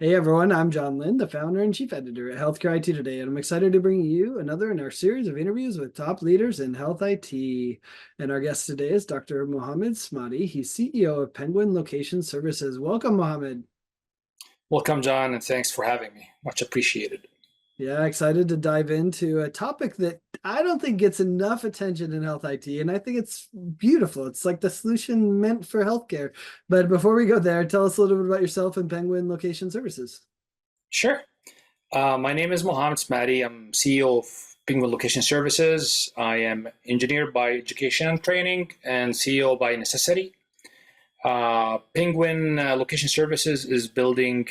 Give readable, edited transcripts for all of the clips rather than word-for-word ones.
Hey everyone, I'm John Lynn, the founder and chief editor at Healthcare IT Today, and I'm excited to bring you another in our series of interviews with top leaders in health IT. And our guest today is Dr. Mohammed Smadi. He's CEO of Penguin Location Services. Welcome, Mohammed. Welcome, John, and thanks for having me. Much appreciated. Yeah, excited to dive into a topic that I don't think gets enough attention in health IT, and I think it's beautiful. It's like the solution meant for healthcare. But before we go there, tell us a little bit about yourself and Penguin Location Services. Sure. My name is Mohammed Smadi. I'm CEO of Penguin Location Services. I am engineer by education and training and CEO by necessity. Penguin Location Services is building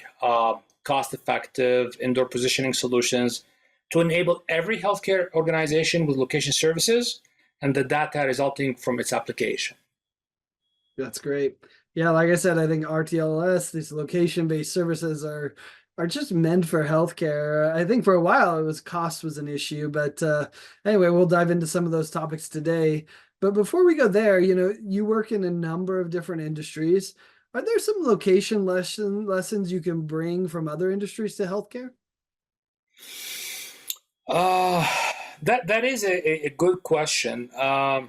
cost-effective indoor positioning solutions to enable every healthcare organization with location services and the data resulting from its application. That's great. Yeah, like I said, I think RTLS, these location-based services are just meant for healthcare. I think for a while it was cost was an issue, but anyway, we'll dive into some of those topics today. But before we go there, you work in a number of different industries. Are there some location lessons you can bring from other industries to healthcare? Uh, that is a good question. At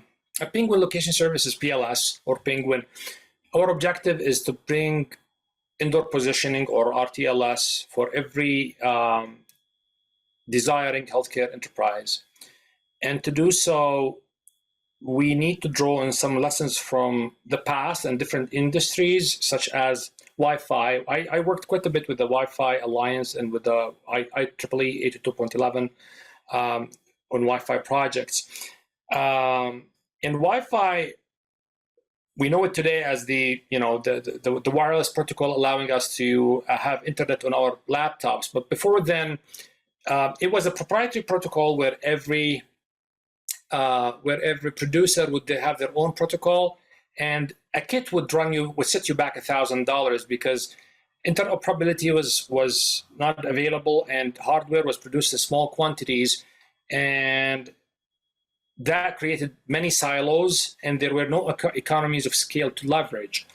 Penguin Location Services, PLS, or Penguin, our objective is to bring indoor positioning, or RTLS, for every desiring healthcare enterprise. And to do so, we need to draw on some lessons from the past and different industries, such as Wi-Fi. I worked quite a bit with the Wi-Fi Alliance and with the IEEE 82.11 on Wi-Fi projects. In Wi-Fi, we know it today as the wireless protocol, allowing us to have internet on our laptops. But before then, it was a proprietary protocol where every producer would have their own protocol, and a kit would set you back $1,000 because interoperability was not available, and hardware was produced in small quantities, and that created many silos, and there were no economies of scale to leverage.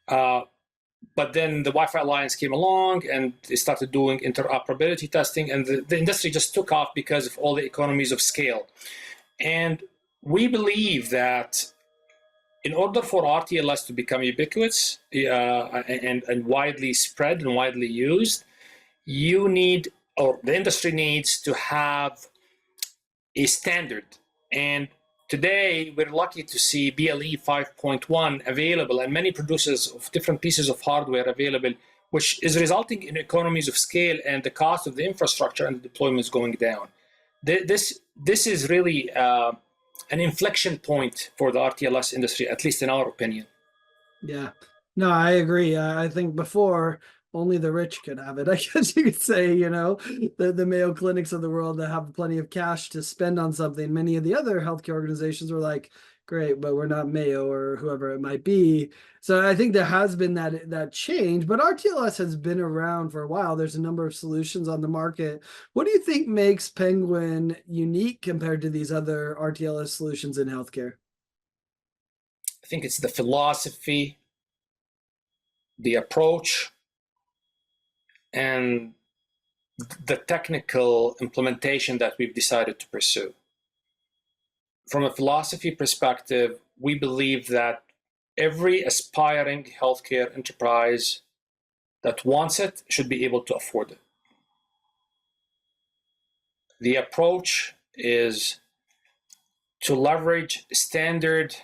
But then the Wi-Fi Alliance came along, and they started doing interoperability testing, and the industry just took off because of all the economies of scale. And we believe that in order for RTLS to become ubiquitous and widely spread and widely used, the industry needs to have a standard. And today, we're lucky to see BLE 5.1 available and many producers of different pieces of hardware available, which is resulting in economies of scale, and the cost of the infrastructure and the deployment is going down. This is really an inflection point for the RTLS industry, at least in our opinion. Yeah, no, I agree. I think before only the rich could have it. I guess you could say, the Mayo Clinics of the world that have plenty of cash to spend on something. Many of the other healthcare organizations were like, great, but we're not Mayo or whoever it might be. So I think there has been that change, but RTLS has been around for a while. There's a number of solutions on the market. What do you think makes Penguin unique compared to these other RTLS solutions in healthcare? I think it's the philosophy, the approach, and the technical implementation that we've decided to pursue. From a philosophy perspective, we believe that every aspiring healthcare enterprise that wants it should be able to afford it. The approach is to leverage standard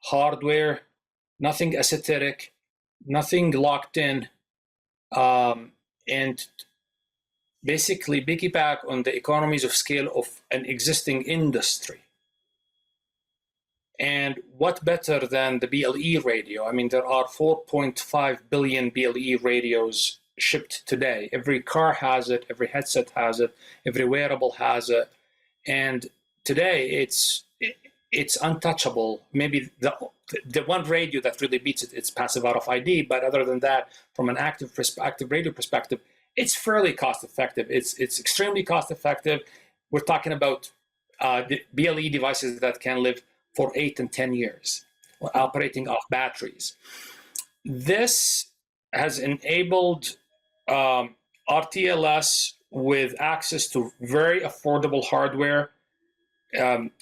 hardware, nothing esoteric, nothing locked in, and basically piggyback on the economies of scale of an existing industry. And what better than the BLE radio? I mean, there are 4.5 billion BLE radios shipped today. Every car has it, every headset has it, every wearable has it. And today it's untouchable. Maybe the one radio that really beats it, it's passive RFID. But other than that, from an active radio perspective, it's fairly cost effective. It's extremely cost effective. We're talking about the BLE devices that can live for 8 and 10 years, operating off batteries. This has enabled RTLS with access to very affordable hardware,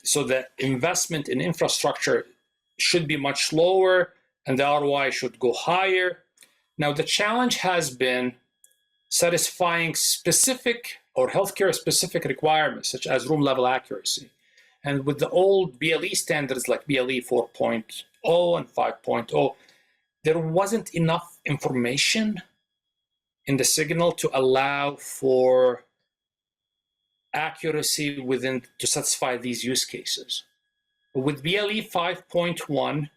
so the investment in infrastructure should be much lower and the ROI should go higher. Now, the challenge has been satisfying specific or healthcare specific requirements, such as room level accuracy. And with the old BLE standards like BLE 4.0 and 5.0, there wasn't enough information in the signal to allow for accuracy within to satisfy these use cases. With BLE 5.1,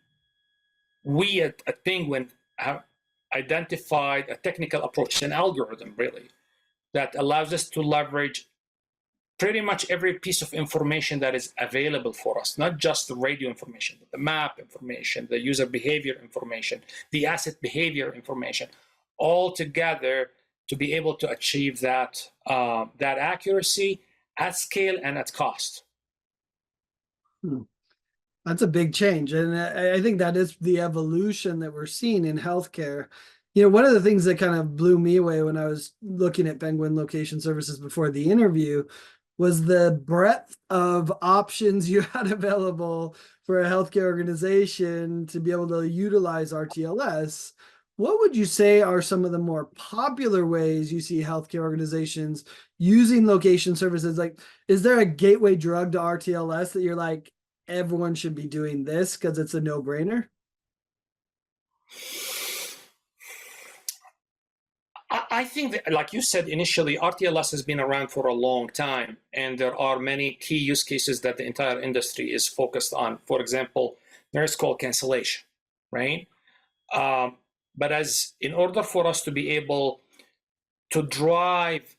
we at Penguin have identified a technical approach, an algorithm really, that allows us to leverage pretty much every piece of information that is available for us, not just the radio information, but the map information, the user behavior information, the asset behavior information, all together to be able to achieve that, that accuracy at scale and at cost. That's a big change. And I think that is the evolution that we're seeing in healthcare. You know, one of the things that kind of blew me away when I was looking at Penguin Location Services before the interview was the breadth of options you had available for a healthcare organization to be able to utilize RTLS. What would you say are some of the more popular ways you see healthcare organizations using location services? Like, is there a gateway drug to RTLS that you're like, everyone should be doing this because it's a no-brainer? I think that, like you said initially, RTLS has been around for a long time, and there are many key use cases that the entire industry is focused on. For example, nurse call cancellation, right? But in order for us to be able to drive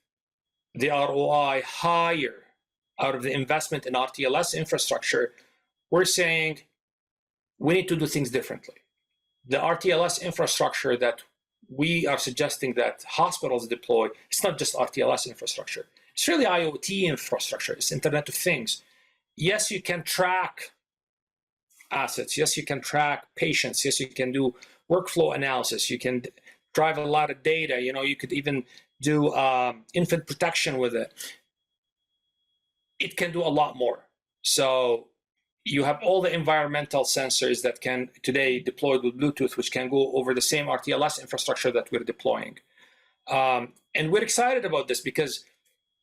the ROI higher out of the investment in RTLS infrastructure, we're saying we need to do things differently. The RTLS infrastructure that we are suggesting that hospitals deploy, it's not just RTLS infrastructure. It's really IoT infrastructure. It's Internet of Things. Yes, you can track assets. Yes, you can track patients. Yes, you can do workflow analysis. You can drive a lot of data. You know, you could even do infant protection with it. It can do a lot more. So you have all the environmental sensors that can today deployed with Bluetooth, which can go over the same RTLS infrastructure that we're deploying. And we're excited about this because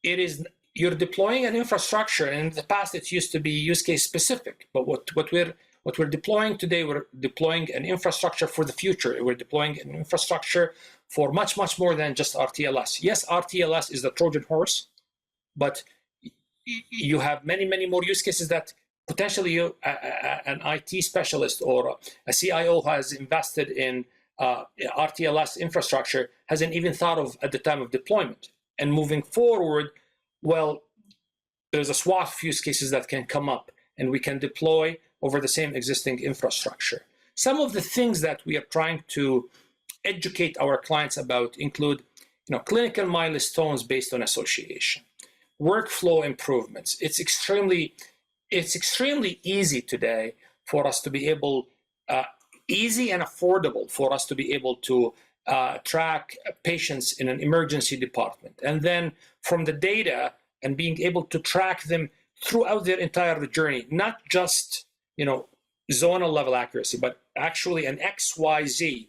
you're deploying an infrastructure. And in the past, it used to be use case specific. But what we're deploying today, we're deploying an infrastructure for the future. We're deploying an infrastructure for much, much more than just RTLS. Yes, RTLS is the Trojan horse, but you have many, many more use cases that potentially an IT specialist or a CIO has invested in RTLS infrastructure hasn't even thought of at the time of deployment. And moving forward, well, there's a swath of use cases that can come up and we can deploy over the same existing infrastructure. Some of the things that we are trying to educate our clients about include, clinical milestones based on association, workflow improvements. It's extremely easy today for us to be able, easy and affordable for us to be able to track patients in an emergency department. And then from the data and being able to track them throughout their entire journey, not just, zonal level accuracy, but actually an XYZ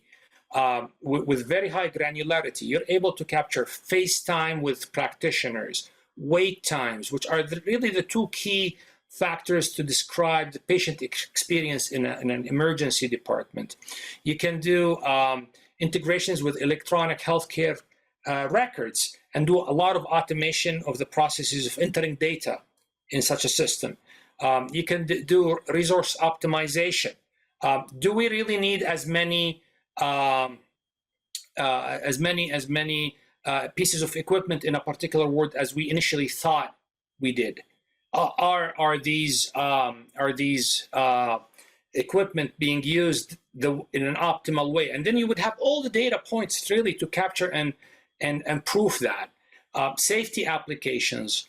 with very high granularity. You're able to capture face time with practitioners, wait times, which are really the two key factors to describe the patient experience in an emergency department. You can do integrations with electronic healthcare records and do a lot of automation of the processes of entering data in such a system. You can do resource optimization. Do we really need as many pieces of equipment in a particular ward as we initially thought we did? Are these equipment being used in an optimal way? And then you would have all the data points really to capture and prove that. Safety applications.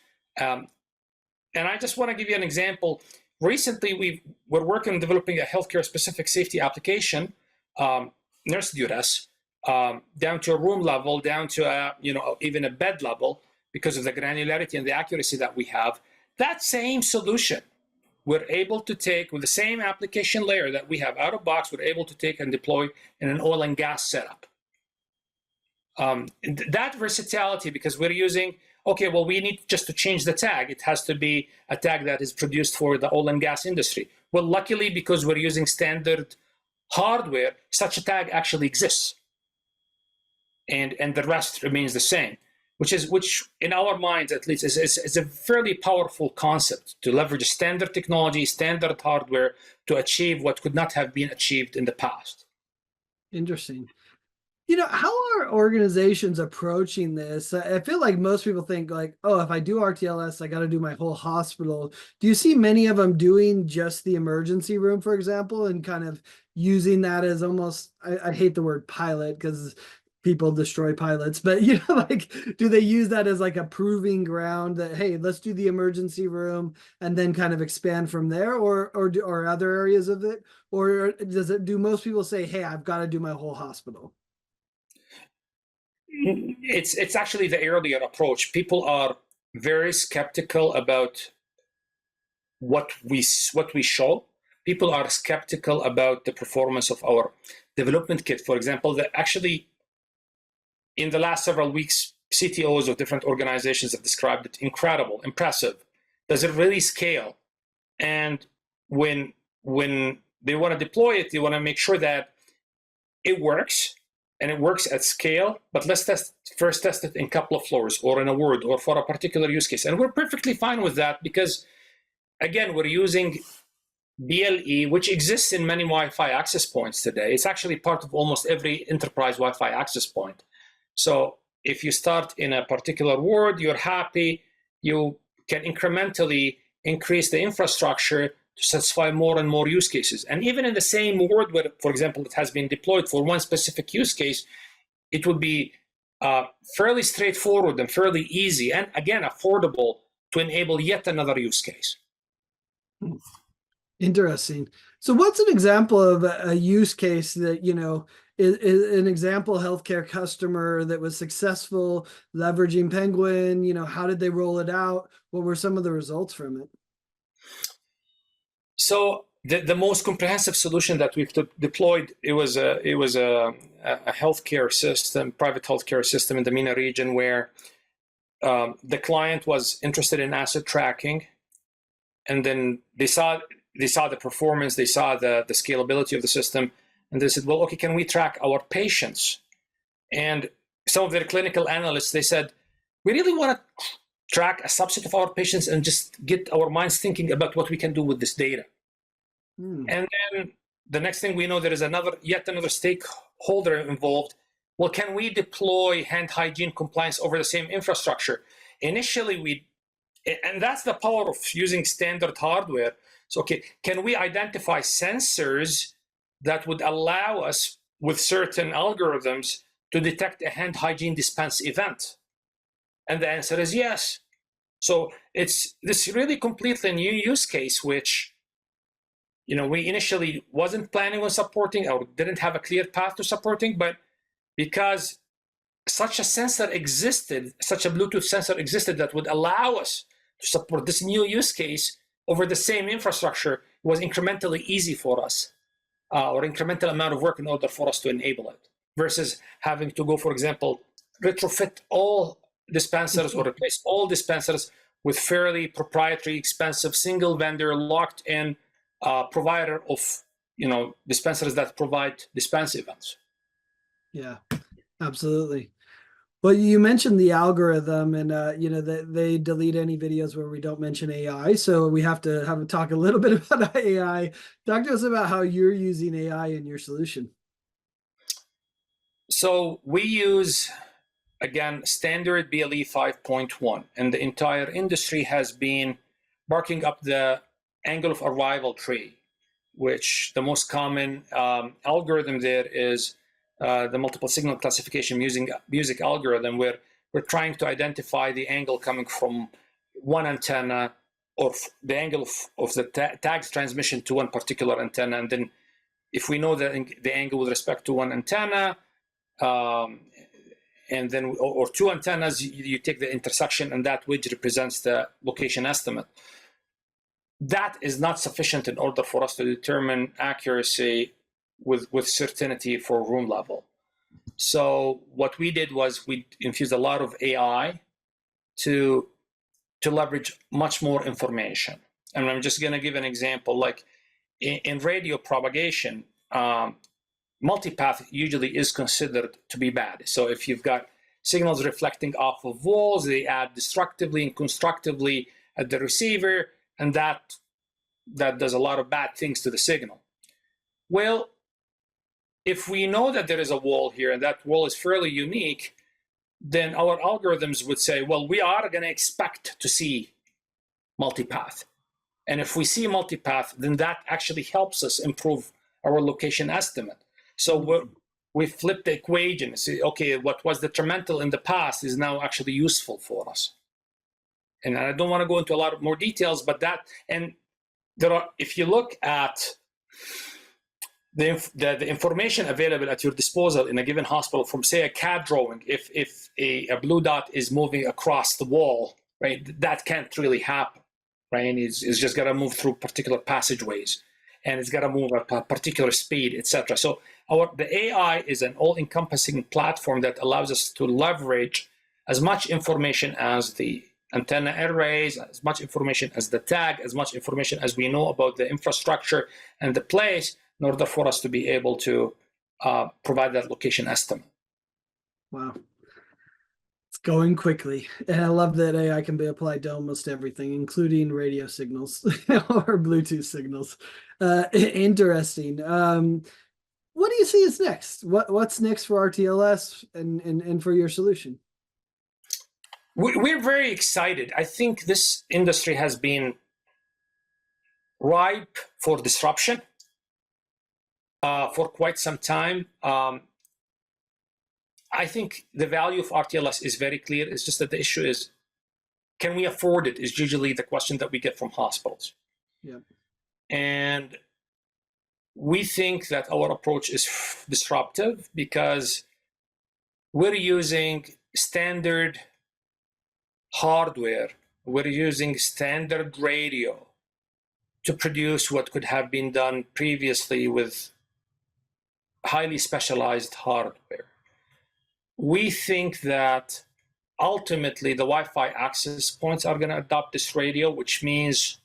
And I just want to give you an example. Recently, we're working on developing a healthcare specific safety application, nurse duress, down to a room level, down to even a bed level, because of the granularity and the accuracy that we have. That same solution, we're able to take with the same application layer that we have out of box, we're able to take and deploy in an oil and gas setup. That versatility, because we're using, okay, well, we need just to change the tag. It has to be a tag that is produced for the oil and gas industry. Well, luckily, because we're using standard hardware, such a tag actually exists. And the rest remains the same, which in our minds, at least, is a fairly powerful concept to leverage standard technology, standard hardware to achieve what could not have been achieved in the past. Interesting. How are organizations approaching this? I feel like most people think like, oh, if I do RTLS, I got to do my whole hospital. Do you see many of them doing just the emergency room, for example, and kind of using that as almost, I hate the word pilot because people destroy pilots, but like, do they use that as like a proving ground that, hey, let's do the emergency room and then kind of expand from there, or other areas of it? Or do most people say, hey, I've got to do my whole hospital? It's actually the earlier approach. People are very skeptical about what we show. People are skeptical about the performance of our development kit, for example. That actually, in the last several weeks, CTOs of different organizations have described it incredible, impressive. Does it really scale? And when they want to deploy it, they want to make sure that it works. And it works at scale, but let's first test it in a couple of floors or in a ward or for a particular use case. And we're perfectly fine with that because, again, we're using BLE, which exists in many Wi-Fi access points today. It's actually part of almost every enterprise Wi-Fi access point. So if you start in a particular ward, you're happy, you can incrementally increase the infrastructure to satisfy more and more use cases. And even in the same ward where, for example, it has been deployed for one specific use case, it would be fairly straightforward and fairly easy and, again, affordable to enable yet another use case. Interesting. So what's an example of a use case that, is an example healthcare customer that was successful leveraging Penguin? How did they roll it out? What were some of the results from it? So the most comprehensive solution that we've deployed, it was a healthcare system, private healthcare system in the MENA region, where the client was interested in asset tracking, and then they saw the performance, they saw the scalability of the system, and they said, well, okay, can we track our patients? And some of their clinical analysts, they said, we really want to track a subset of our patients and just get our minds thinking about what we can do with this data. And then the next thing we know, there is yet another stakeholder involved. Well, can we deploy hand hygiene compliance over the same infrastructure? Initially, and that's the power of using standard hardware. So, okay, can we identify sensors that would allow us with certain algorithms to detect a hand hygiene dispense event? And the answer is yes. So it's this really completely new use case, which we initially wasn't planning on supporting or didn't have a clear path to supporting, but because such a sensor existed, such a Bluetooth sensor existed that would allow us to support this new use case over the same infrastructure, it was incrementally easy for us, or incremental amount of work in order for us to enable it, versus having to go, for example, retrofit all dispensers or replace all dispensers with fairly proprietary, expensive, single vendor, locked in provider of dispensers that provide dispense events. Yeah, absolutely. Well, you mentioned the algorithm, and that they delete any videos where we don't mention AI. So we have to talk a little bit about AI. Talk to us about how you're using AI in your solution. So we use, again, standard BLE 5.1, and the entire industry has been barking up the angle of arrival tree, which the most common algorithm there is the multiple signal classification using music algorithm, where we're trying to identify the angle coming from one antenna, or the angle of the tag's transmission to one particular antenna. And then if we know the angle with respect to one antenna, and then or two antennas, you take the intersection, and that widget represents the location estimate. That is not sufficient in order for us to determine accuracy with certainty for room level. So what we did was we infused a lot of AI to leverage much more information. And I'm just going to give an example. Like in radio propagation, multipath usually is considered to be bad. So if you've got signals reflecting off of walls, they add destructively and constructively at the receiver, and that does a lot of bad things to the signal. Well, if we know that there is a wall here and that wall is fairly unique, then our algorithms would say, well, we are going to expect to see multipath. And if we see multipath, then that actually helps us improve our location estimate. So we flip the equation and say, okay, what was detrimental in the past is now actually useful for us. And I don't want to go into a lot of more details, but that, and there are, if you look at the information available at your disposal in a given hospital from, say, a CAD drawing, if a blue dot is moving across the wall, right, that can't really happen, right? It's just got to move through particular passageways, and it's got to move at a particular speed, etc. So the AI is an all-encompassing platform that allows us to leverage as much information as the antenna arrays, as much information as the tag, as much information as we know about the infrastructure and the place, in order for us to be able to provide that location estimate. Wow. It's going quickly. And I love that AI can be applied to almost everything, including radio signals or Bluetooth signals. Interesting. What do you see is next? What's next for RTLS and for your solution? We're very excited. I think this industry has been ripe for disruption for quite some time. I think the value of RTLS is very clear. It's just that the issue is, can we afford it, is usually the question that we get from hospitals. Yeah. And we think that our approach is disruptive because we're using standard hardware, we're using standard radio to produce what could have been done previously with highly specialized hardware. We think that ultimately the Wi-Fi access points are going to adopt this radio, which means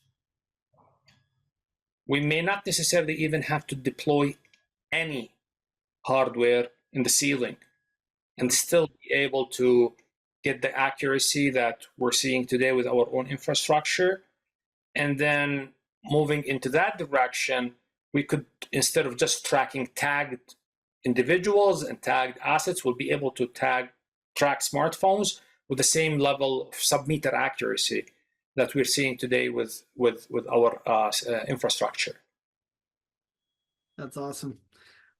we may not necessarily even have to deploy any hardware in the ceiling and still be able to get the accuracy that we're seeing today with our own infrastructure. And then moving into that direction, we could, instead of just tracking tagged individuals and tagged assets, we'll be able to track smartphones with the same level of sub-meter accuracy that we're seeing today with our infrastructure. That's awesome.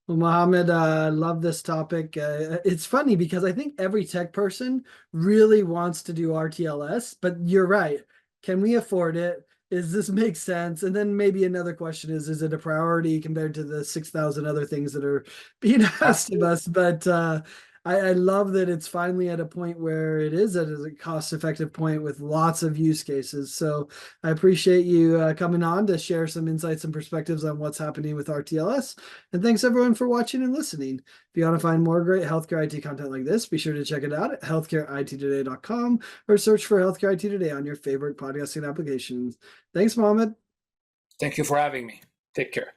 Well, Mohammed, I love this topic. It's funny because I think every tech person really wants to do RTLS, but you're right. Can we afford it? Does this make sense? And then maybe another question is it a priority compared to the 6,000 other things that are being asked of us? But I love that it's finally at a point where it is at a cost-effective point with lots of use cases. So I appreciate you coming on to share some insights and perspectives on what's happening with RTLS. And thanks everyone for watching and listening. If you want to find more great healthcare IT content like this, be sure to check it out at healthcareittoday.com or search for Healthcare IT Today on your favorite podcasting applications. Thanks, Mohammed. Thank you for having me. Take care.